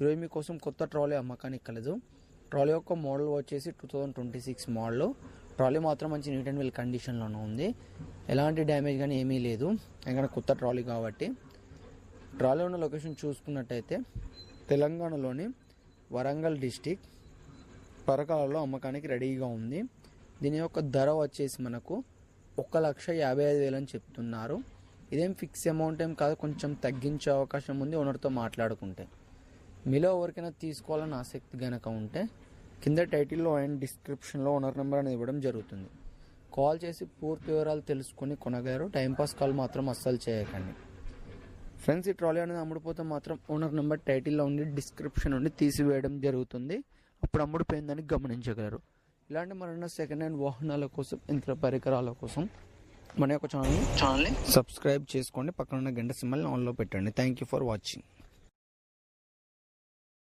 ఈరోజు మీకోసం కొత్త ట్రాలీ అమ్మకానికి కలదు. ట్రాలీ యొక్క మోడల్ వచ్చేసి 2026 మోడల్. ట్రాలీ మాత్రం మంచి నీట్ అండ్ వెల్ కండిషన్లోనే ఉంది. ఎలాంటి డ్యామేజ్ కానీ ఏమీ లేదు, ఎందుకంటే కొత్త ట్రాలీ కాబట్టి. ట్రాలీ ఉన్న లొకేషన్ చూసుకున్నట్టయితే తెలంగాణలోని వరంగల్ డిస్టిక్ పరకాలలో అమ్మకానికి రెడీగా ఉంది. దీని యొక్క ధర వచ్చేసి మనకు 1,55,000 అని చెప్తున్నారు. ఇదేం ఫిక్స్ అమౌంట్ ఏం కాదు, కొంచెం తగ్గించే అవకాశం ఉంది ఓనర్తో మాట్లాడుకుంటే. మీలో ఎవరికైనా తీసుకోవాలని ఆసక్తి కనుక ఉంటే కింద టైటిల్లో అండ్ డిస్క్రిప్షన్లో ఓనర్ నెంబర్ అనేది ఇవ్వడం జరుగుతుంది. కాల్ చేసి పూర్తి వివరాలు తెలుసుకొని కొనగలరు. టైంపాస్ కాల్ మాత్రం అస్సలు చేయకండి ఫ్రెండ్స్. ఈ ట్రాలీ అనేది అమ్ముడుపోతే మాత్రం ఓనర్ నెంబర్ టైటిల్లో ఉండి డిస్క్రిప్షన్ నుండి తీసివేయడం జరుగుతుంది. అప్పుడు అమ్ముడుపోయిందని గమనించగలరు. ఇలాంటి మరిన్న సెకండ్ హ్యాండ్ వాహనాల కోసం, యంత్ర పరికరాల కోసం మన యొక్క ఛానల్ని సబ్స్క్రైబ్ చేసుకోండి. పక్కన ఉన్న గంట సింబల్ని ఆన్లో పెట్టండి. Thank you for watching.